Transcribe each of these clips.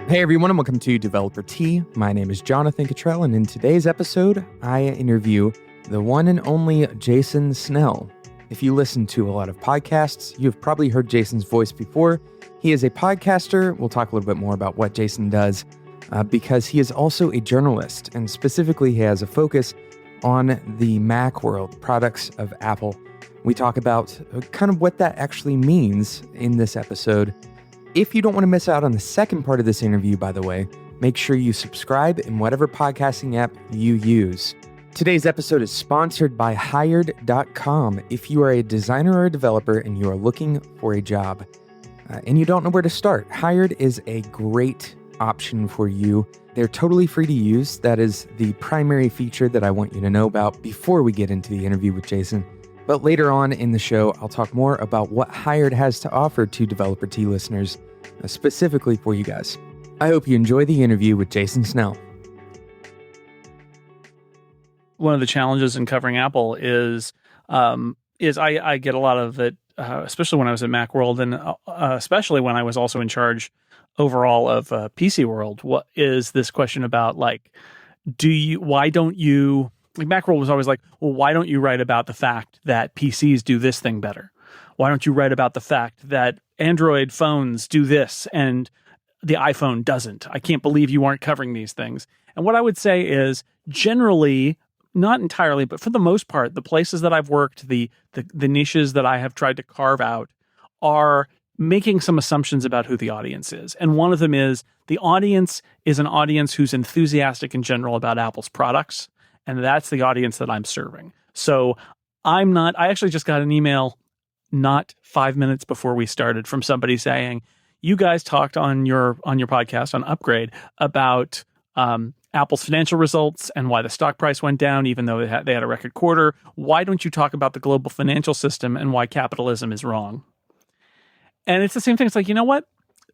Hey everyone, and welcome to Developer Tea. My name is Jonathan Cottrell, and in today's episode, I interview the one and only Jason Snell. If you listen to a lot of podcasts, you've probably heard Jason's voice before. He is a podcaster. We'll talk a little bit more about what Jason does, because he is also a journalist, and specifically he has a focus on the Mac world, products of Apple. We talk about kind of what that actually means in this episode. If you don't want to miss out on the second part of this interview, by the way, make sure you subscribe in whatever podcasting app you use. Today's episode is sponsored by Hired.com. If you are a designer or a developer and you are looking for a job and you don't know where to start, Hired is a great option for you. They're totally free to use. That is the primary feature that I want you to know about before we get into the interview with Jason. But later on in the show, I'll talk more about what Hired has to offer to Developer Tea listeners, specifically for you guys. I hope you enjoy the interview with Jason Snell. One of the challenges in covering Apple is I get a lot of it, especially when I was at Macworld, and especially when I was also in charge overall of PC World. What is this question about, like, Macworld was always like, well, why don't you write about the fact that PCs do this thing better? Why don't you write about the fact that Android phones do this and the iPhone doesn't? I can't believe you aren't covering these things. And what I would say is, generally, not entirely, but for the most part, the places that I've worked, the niches that I have tried to carve out are making some assumptions about who the audience is. And one of them is the audience is an audience who's enthusiastic in general about Apple's products. And that's the audience that I'm serving. So I actually just got an email not 5 minutes before we started from somebody saying, you guys talked on your podcast on Upgrade about Apple's financial results and why the stock price went down, even though they had a record quarter. Why don't you talk about the global financial system and why capitalism is wrong? And it's the same thing. It's like, you know what?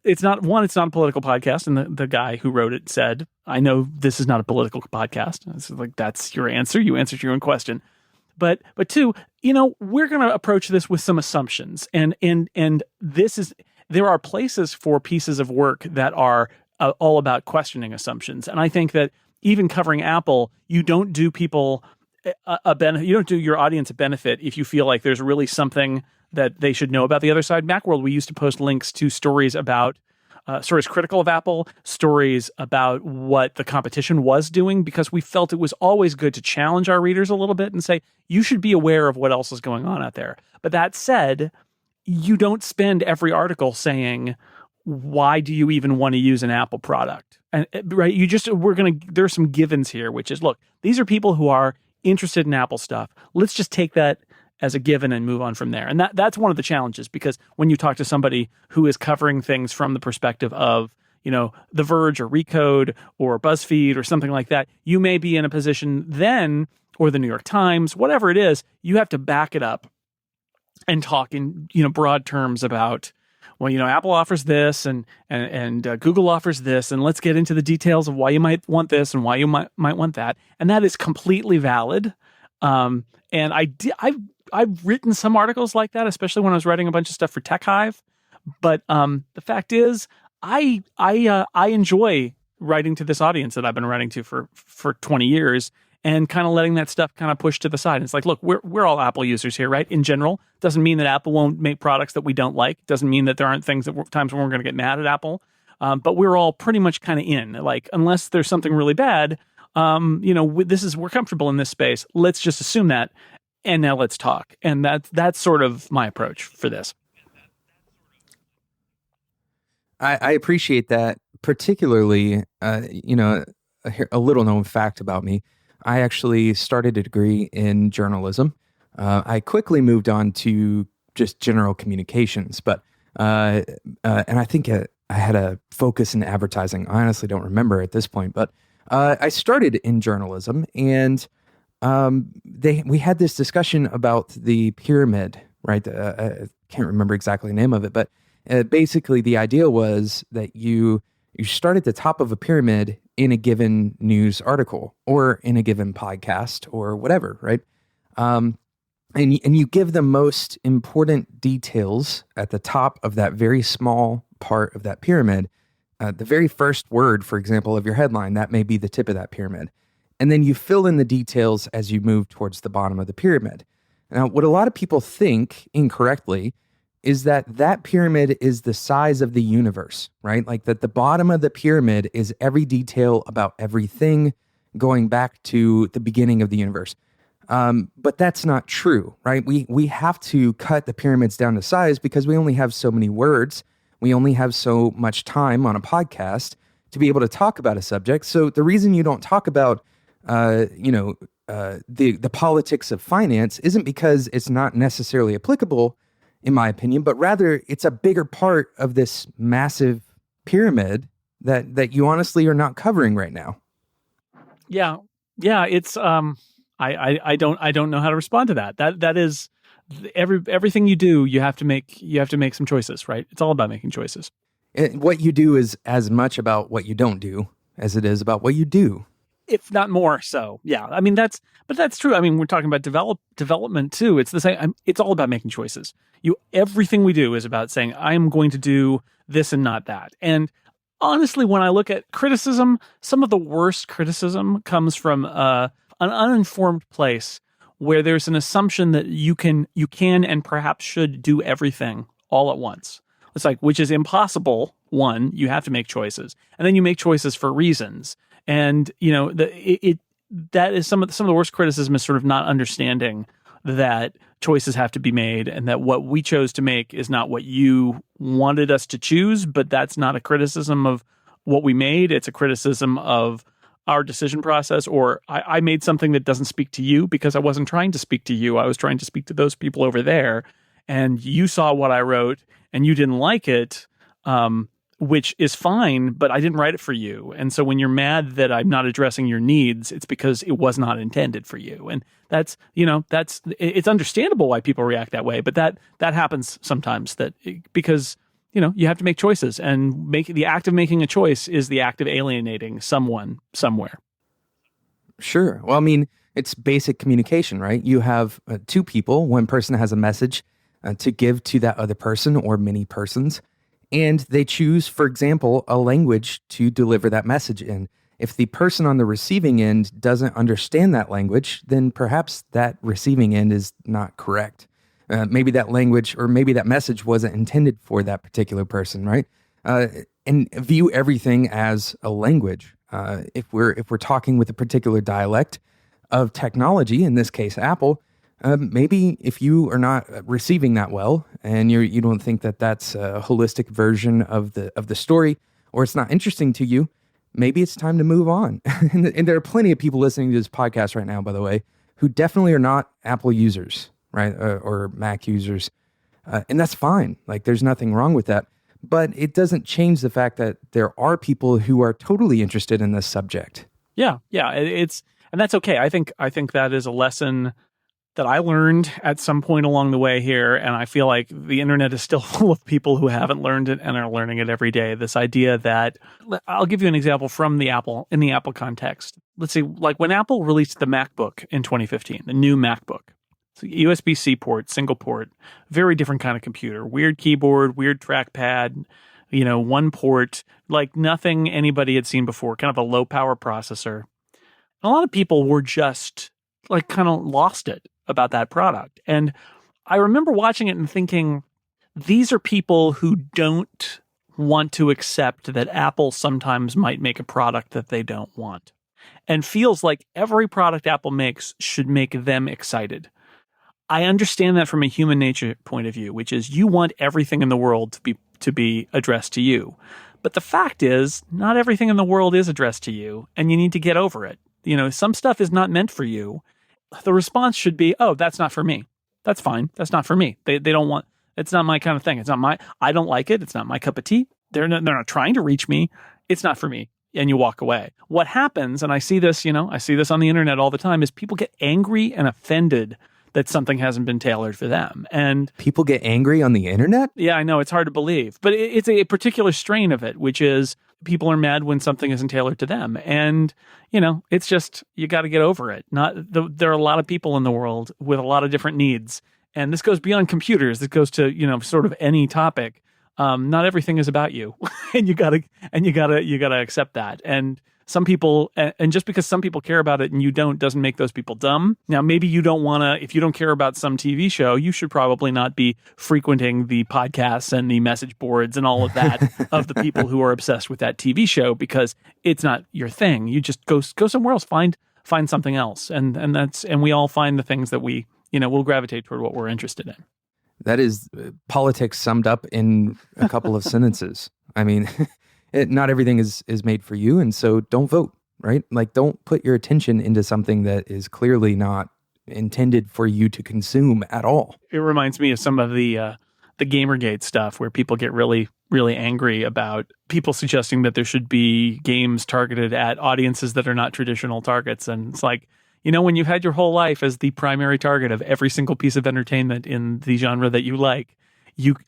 It's not a political podcast. And the guy who wrote it said, I know this is not a political podcast. It's like, that's your answer. You answered your own question. But two, we're going to approach this with some assumptions. And there are places for pieces of work that are all about questioning assumptions. And I think that even covering Apple, you don't do people you don't do your audience a benefit if you feel like there's really something that they should know about the other side. Macworld, we used to post links to stories about stories critical of Apple, stories about what the competition was doing, because we felt it was always good to challenge our readers a little bit and say, you should be aware of what else is going on out there. But that said, you don't spend every article saying, why do you even want to use an Apple product? And right, there's some givens here, which is, look, these are people who are interested in Apple stuff. Let's just take that as a given and move on from there. And that's one of the challenges, because when you talk to somebody who is covering things from the perspective of, The Verge or Recode or BuzzFeed or something like that, you may be in a position then, or the New York Times, whatever it is, you have to back it up and talk in, broad terms about, well, Apple offers this and Google offers this, and let's get into the details of why you might want this and why you might want that. And that is completely valid. And I've written some articles like that, especially when I was writing a bunch of stuff for Tech Hive. But the fact is, I enjoy writing to this audience that I've been writing to for 20 years, and kind of letting that stuff kind of push to the side. It's like, look, we're all Apple users here, right? In general, doesn't mean that Apple won't make products that we don't like. Doesn't mean that there aren't times when we're going to get mad at Apple. But we're all pretty much kind of in. Like, unless there's something really bad, we're comfortable in this space. Let's just assume that. And now let's talk. And that's sort of my approach for this. I appreciate that, particularly, a little known fact about me. I actually started a degree in journalism. I quickly moved on to just general communications, but and I think I had a focus in advertising. I honestly don't remember at this point, but I started in journalism, and we had this discussion about the pyramid, right? I can't remember exactly the name of it, but basically the idea was that you start at the top of a pyramid in a given news article or in a given podcast or whatever, right? And you give the most important details at the top of that very small part of that pyramid the very first word, for example, of your headline, that may be the tip of that pyramid. And then you fill in the details as you move towards the bottom of the pyramid. Now, what a lot of people think incorrectly is that that pyramid is the size of the universe, right? Like that the bottom of the pyramid is every detail about everything going back to the beginning of the universe. But that's not true, right? We have to cut the pyramids down to size because we only have so many words. We only have so much time on a podcast to be able to talk about a subject. So the reason you don't talk about, the politics of finance isn't because it's not necessarily applicable, in my opinion, but rather it's a bigger part of this massive pyramid that you honestly are not covering right now. Yeah. It's I don't know how to respond to that. That is everything you do. You have to make some choices, right? It's all about making choices. What you do is as much about what you don't do as it is about what you do, if not more so. Yeah, I mean that's true. I mean, we're talking about development too. It's the same. It's all about making choices. Everything we do is about saying I'm going to do this and not that. And honestly, when I look at criticism, some of the worst criticism comes from an uninformed place where there's an assumption that you can and perhaps should do everything all at once. It's like, which is impossible. One, you have to make choices, and then you make choices for reasons. And that is some of the worst criticism is sort of not understanding that choices have to be made, and that what we chose to make is not what you wanted us to choose. But that's not a criticism of what we made; it's a criticism of our decision process. Or I made something that doesn't speak to you because I wasn't trying to speak to you; I was trying to speak to those people over there, and you saw what I wrote and you didn't like it. Which is fine, but I didn't write it for you. And so when you're mad that I'm not addressing your needs, it's because it was not intended for you. And it's understandable why people react that way, but that happens sometimes because, you have to make choices, and the act of making a choice is the act of alienating someone somewhere. Sure. Well, I mean, it's basic communication, right? You have two people, one person has a message to give to that other person or many persons. And they choose, for example, a language to deliver that message in. If the person on the receiving end doesn't understand that language, then perhaps that receiving end is not correct. Maybe that language or maybe that message wasn't intended for that particular person, right? And view everything as a language. If we're talking with a particular dialect of technology, in this case, Apple, maybe if you are not receiving that well, and you don't think that that's a holistic version of the story, or it's not interesting to you, maybe it's time to move on. And there are plenty of people listening to this podcast right now, by the way, who definitely are not Apple users, right, or Mac users, and that's fine. Like, there's nothing wrong with that. But it doesn't change the fact that there are people who are totally interested in this subject. Yeah, and that's okay. I think that is a lesson that I learned at some point along the way here, and I feel like the internet is still full of people who haven't learned it and are learning it every day. This idea that, I'll give you an example from in the Apple context. Let's see, like when Apple released the MacBook in 2015, the new MacBook, so USB-C port, single port, very different kind of computer, weird keyboard, weird trackpad, one port, like nothing anybody had seen before, kind of a low power processor. A lot of people were just like kind of lost it about that product. And I remember watching it and thinking, these are people who don't want to accept that Apple sometimes might make a product that they don't want, and feels like every product Apple makes should make them excited. I understand that from a human nature point of view, which is you want everything in the world to be addressed to you. But the fact is, not everything in the world is addressed to you, and you need to get over it. Some stuff is not meant for you. The response should be, oh, that's not for me. That's fine. That's not for me. They don't want, it's not my kind of thing. I don't like it. It's not my cup of tea. They're not trying to reach me. It's not for me. And you walk away. What happens, and I see this on the internet all the time, is people get angry and offended that something hasn't been tailored for them. And people get angry on the internet? Yeah, I know. It's hard to believe. But it's a particular strain of it, which is people are mad when something isn't tailored to them. And, it's just, you got to get over it. There are a lot of people in the world with a lot of different needs. And this goes beyond computers. This goes to, sort of any topic. not everything is about you, and you gotta accept that. And some people, and just because some people care about it and you don't, doesn't make those people dumb. Now, maybe you don't want to, if you don't care about some TV show, you should probably not be frequenting the podcasts and the message boards and all of that of the people who are obsessed with that TV show, because it's not your thing. You just go somewhere else, find something else. And we all find the things that we'll gravitate toward what we're interested in. That is politics summed up in a couple of sentences. I mean, not everything is made for you, and so don't vote, right? Like, don't put your attention into something that is clearly not intended for you to consume at all. It reminds me of some of the Gamergate stuff where people get really, really angry about people suggesting that there should be games targeted at audiences that are not traditional targets. And it's like, when you've had your whole life as the primary target of every single piece of entertainment in the genre that you like,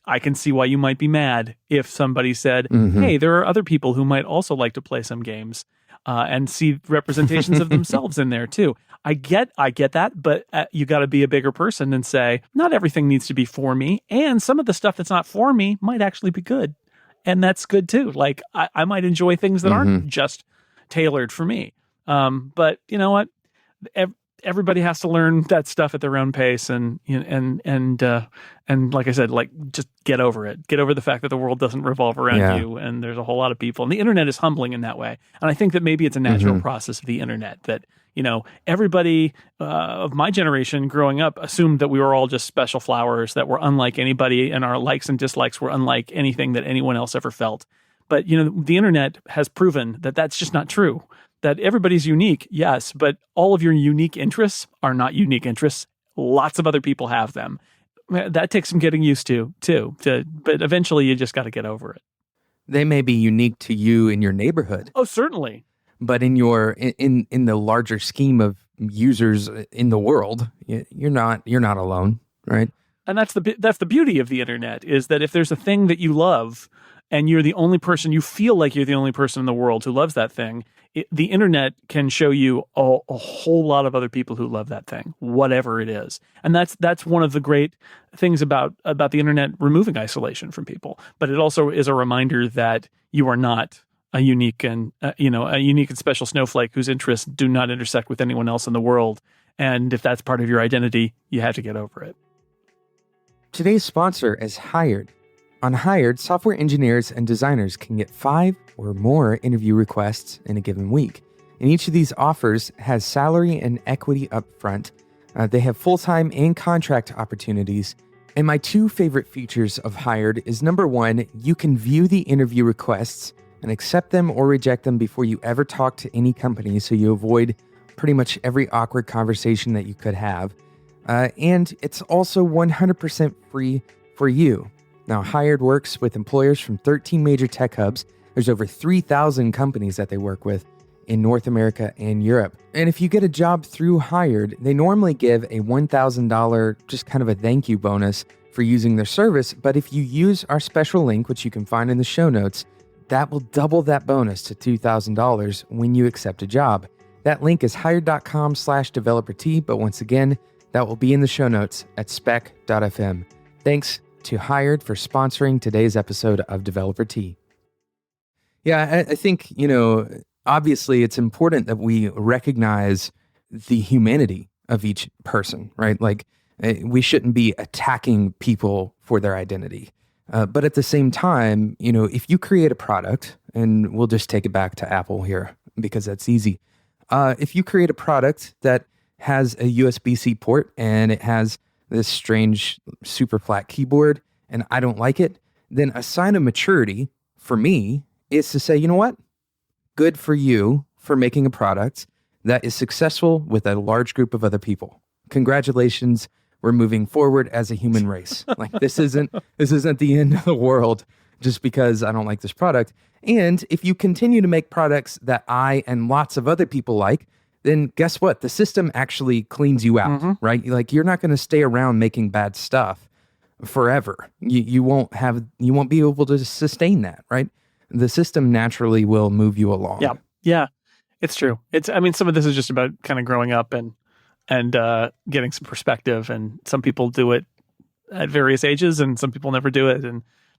I can see why you might be mad if somebody said, hey, there are other people who might also like to play some games and see representations of themselves in there too. I get that, but you got to be a bigger person and say, not everything needs to be for me. And some of the stuff that's not for me might actually be good. And that's good too. Like, I might enjoy things that aren't just tailored for me. But you know what? Everybody has to learn that stuff at their own pace, and like I said, like, just get over it. Get over the fact that the world doesn't revolve around you, and there's a whole lot of people, and the internet is humbling in that way. And I think that maybe it's a natural process of the internet that everybody of my generation growing up assumed that we were all just special flowers that were unlike anybody, and our likes and dislikes were unlike anything that anyone else ever felt. But the internet has proven that that's just not true. That everybody's unique, yes, but all of your unique interests are not unique interests. Lots of other people have them. That takes some getting used to, too. But eventually, you just got to get over it. They may be unique to you in your neighborhood. Oh, certainly. But in in the larger scheme of users in the world, you're not alone, right? And that's the beauty of the internet, is that if there's a thing that you love, and you're the only person, you feel like you're the only person in the world who loves that thing, the internet can show you a whole lot of other people who love that thing, whatever it is. And that's one of the great things about the internet removing isolation from people. But it also is a reminder that you are not a unique and special snowflake whose interests do not intersect with anyone else in the world. And if that's part of your identity, you have to get over it. Today's sponsor is Hired. On Hired, software engineers and designers can get 5 or more interview requests in a given week. And each of these offers has salary and equity up front. They have full-time and contract opportunities. And my 2 favorite features of Hired is, number 1, you can view the interview requests and accept them or reject them before you ever talk to any company, so you avoid pretty much every awkward conversation that you could have. And it's also 100% free for you. Now, Hired works with employers from 13 major tech hubs. There's over 3,000 companies that they work with in North America and Europe. And if you get a job through Hired, they normally give a $1,000, just kind of a thank you bonus for using their service. But if you use our special link, which you can find in the show notes, that will double that bonus to $2,000 when you accept a job. That link is hired.com/developerT, but once again, that will be in the show notes at spec.fm. Thanks to Hired for sponsoring today's episode of Developer Tea. Yeah, I think, obviously it's important that we recognize the humanity of each person, right? Like, we shouldn't be attacking people for their identity. But at the same time, if you create a product, and we'll just take it back to Apple here because that's easy. If you create a product that has a USB-C port and it has this strange super flat keyboard and I don't like it, then a sign of maturity for me is to say, you know what? Good for you for making a product that is successful with a large group of other people. Congratulations. We're moving forward as a human race. Like, this isn't the end of the world just because I don't like this product. And if you continue to make products that I and lots of other people like, then guess what? The system actually cleans you out, right? Like, you're not going to stay around making bad stuff forever. You won't be able to sustain that, right? The system naturally will move you along. Yeah, it's true. Some of this is just about kind of growing up and getting some perspective. And some people do it at various ages, and some people never do it.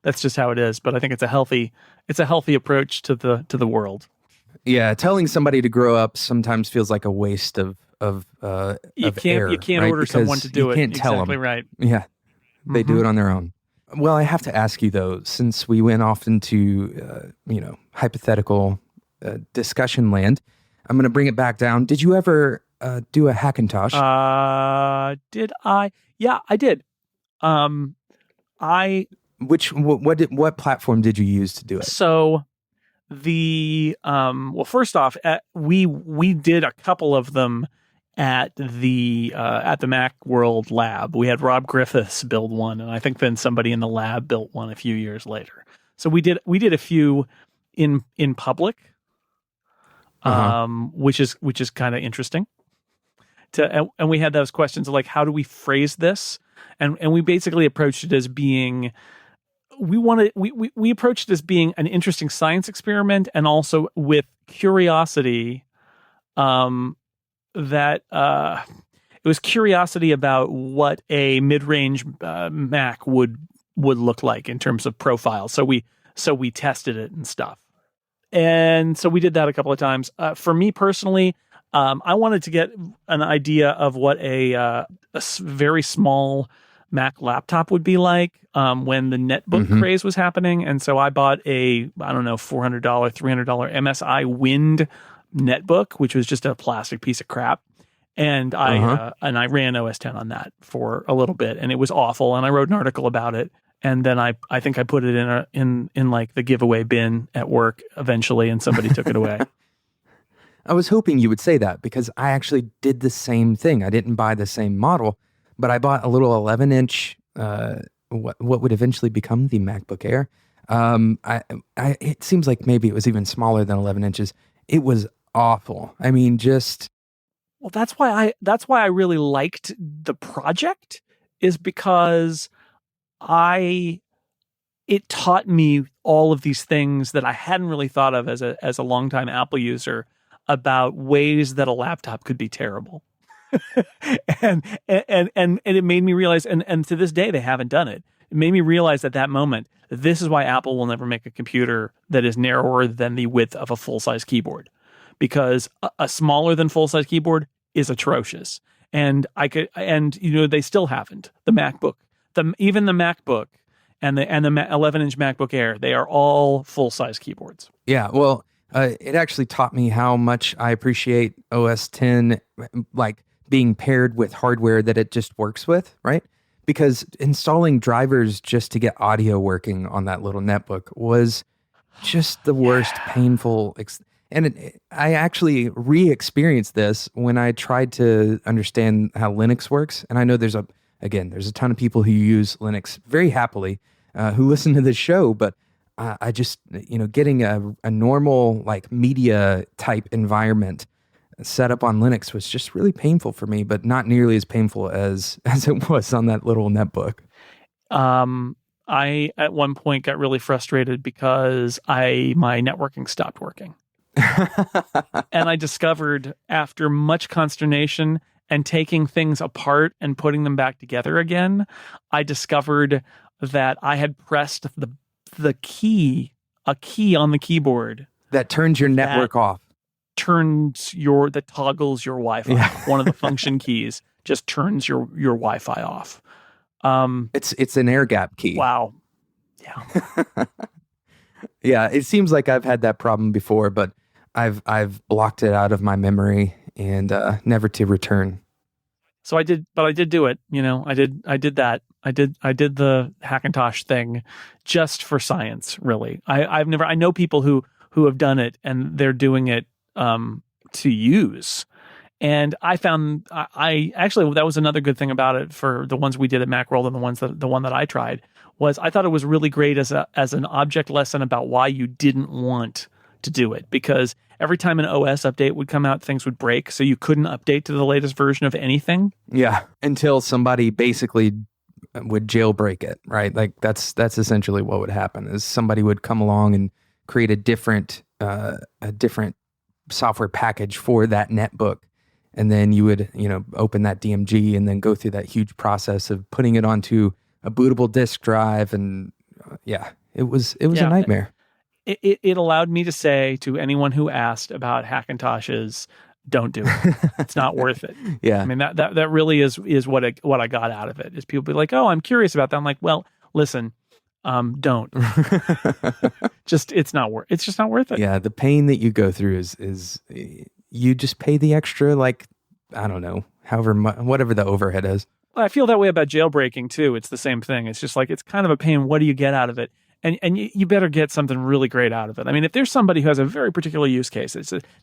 that's just how it is. But I think it's a healthy approach to the world. Yeah, telling somebody to grow up sometimes feels like a waste of air, You can't right? order Because someone to do you it. can't tell Exactly them. right. Yeah, they do it on their own. Well, I have to ask you though, since we went off into hypothetical discussion land, I'm going to bring it back down. Did you ever do a Hackintosh? Did I? Yeah, I did. What platform did you use to do it? So well, first off, we did a couple of them at the Mac World Lab. We had Rob Griffiths build one, and I think then somebody in the lab built one a few years later. So we did a few in public, which is kind of interesting. And we had those questions of like, how do we phrase this? And we basically approached it as being, we approached it as being an interesting science experiment, and also with curiosity, that it was curiosity about what a mid-range Mac would look like in terms of profile. So we tested it and stuff. And so we did that a couple of times. For me personally, I wanted to get an idea of what a very small Mac laptop would be like when the netbook craze was happening. And so I bought a, $400, $300 MSI Wind netbook, which was just a plastic piece of crap. And I ran OS 10 on that for a little bit, and it was awful. And I wrote an article about it. And then I think I put it in like the giveaway bin at work eventually, and somebody took it away. I was hoping you would say that, because I actually did the same thing. I didn't buy the same model, but I bought a little 11-inch, what would eventually become the MacBook Air. It seems like maybe it was even smaller than 11 inches. It was awful. I mean, well, that's why I really liked the project, is because it taught me all of these things that I hadn't really thought of as a longtime Apple user, about ways that a laptop could be terrible. and it made me realize, and to this day they haven't done it. It made me realize at that moment that this is why Apple will never make a computer that is narrower than the width of a full-size keyboard, because a smaller than full-size keyboard is atrocious. And they still haven't. The MacBook, even the MacBook and the 11-inch MacBook Air, they are all full-size keyboards. Yeah, well, it actually taught me how much I appreciate OS 10, like being paired with hardware that it just works with, right? Because installing drivers just to get audio working on that little netbook was just the worst, painful. I actually re-experienced this when I tried to understand how Linux works. And I know there's a ton of people who use Linux very happily, who listen to this show, but I just, getting a normal like media type environment set up on Linux was just really painful for me, but not nearly as painful as it was on that little netbook. I at one point got really frustrated because my networking stopped working. And I discovered, after much consternation and taking things apart and putting them back together again, I discovered that I had pressed a key on the keyboard that turns your network off. That toggles your Wi-Fi. Yeah. One of the function keys just turns your Wi-Fi off. It's an air gap key. Wow. Yeah. Yeah, it seems like I've had that problem before, but I've blocked it out of my memory and never to return. So I did do it. I did that. I did the Hackintosh thing just for science, really. I know people who have done it, and they're doing it to use. And I found I actually, that was another good thing about it for the ones we did at Macworld, and the one that I tried, was I thought it was really great as an object lesson about why you didn't want to do it, because every time an OS update would come out, things would break, so you couldn't update to the latest version of anything. Yeah, until somebody basically would jailbreak it, right? Like that's essentially what would happen, is somebody would come along and create a different software package for that netbook, and then you would open that DMG and then go through that huge process of putting it onto a bootable disk drive and Yeah, it was a nightmare. It allowed me to say to anyone who asked about Hackintoshes, don't do it. It's not worth it. Yeah. I mean, that really is what I got out of it, is people be like, oh, I'm curious about that. I'm like, well, listen, don't. It's just not worth it. Yeah, the pain that you go through is you just pay the extra, like, I don't know, whatever the overhead is. I feel that way about jailbreaking too. It's the same thing. It's just like, it's kind of a pain. What do you get out of it? And you better get something really great out of it. I mean, if there's somebody who has a very particular use case,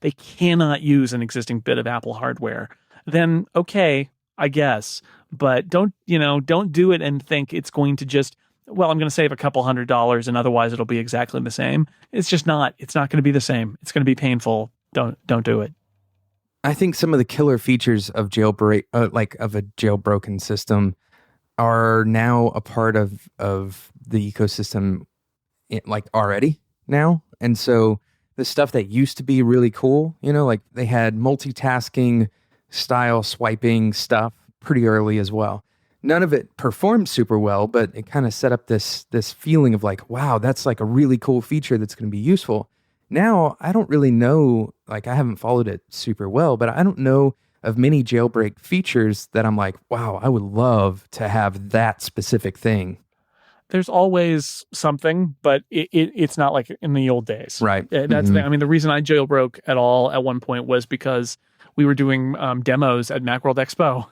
they cannot use an existing bit of Apple hardware, then okay, I guess. But don't do it and think it's going to just, well, I'm going to save a couple $100 and otherwise it'll be exactly the same. It's just not. It's not going to be the same. It's going to be painful. Don't do it. I think some of the killer features of of a jailbroken system are now a part of the ecosystem, like, already now. And so the stuff that used to be really cool, like they had multitasking style swiping stuff pretty early as well. None of it performed super well, but it kind of set up this feeling of like, wow, that's like a really cool feature that's going to be useful. Now, I don't really know, like, I haven't followed it super well, but I don't know of many jailbreak features that I'm like, wow, I would love to have that specific thing. There's always something, but it's not like in the old days. Right. That's the thing. I mean, the reason I jailbroke at all at one point was because we were doing demos at Macworld Expo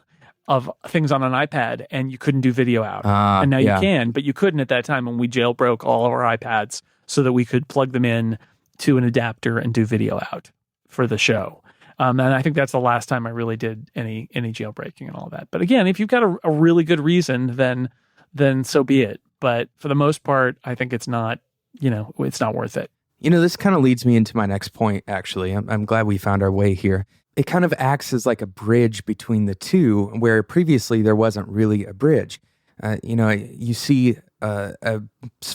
of things on an iPad, and you couldn't do video out. And now you can, but you couldn't at that time, and we jailbroke all of our iPads so that we could plug them in to an adapter and do video out for the show. And I think that's the last time I really did any jailbreaking and all that. But again, if you've got a really good reason, then so be it. But for the most part, I think it's not worth it. This kind of leads me into my next point, actually. I'm glad we found our way here. It kind of acts as like a bridge between the two, where previously there wasn't really a bridge. You see a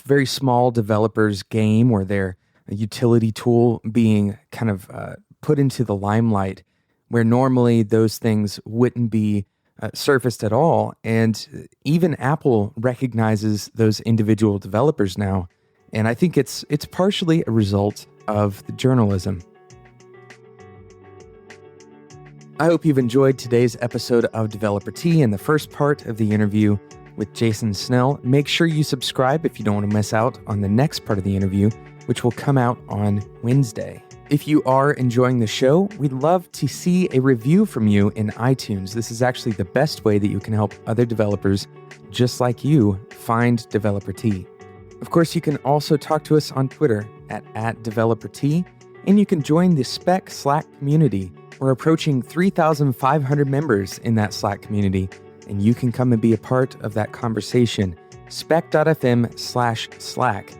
very small developer's game or their utility tool being kind of put into the limelight, where normally those things wouldn't be surfaced at all. And even Apple recognizes those individual developers now. And I think it's partially a result of the journalism. I hope you've enjoyed today's episode of Developer Tea and the first part of the interview with Jason Snell. Make sure you subscribe if you don't want to miss out on the next part of the interview, which will come out on Wednesday. If you are enjoying the show, we'd love to see a review from you in iTunes. This is actually the best way that you can help other developers just like you find Developer Tea. Of course, you can also talk to us on Twitter at @DeveloperT, and you can join the Spec Slack community. We're approaching 3,500 members in that Slack community, and you can come and be a part of that conversation. spec.fm/Slack.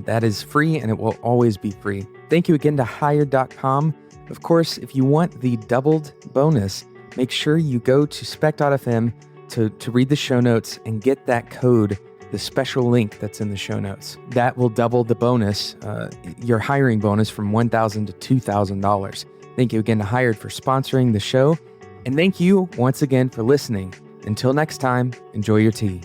That is free, and it will always be free. Thank you again to Hired.com. Of course, if you want the doubled bonus, make sure you go to spec.fm to read the show notes and get that code, the special link that's in the show notes. That will double the bonus, your hiring bonus, from $1,000 to $2,000. Thank you again to Hired for sponsoring the show. And thank you once again for listening. Until next time, enjoy your tea.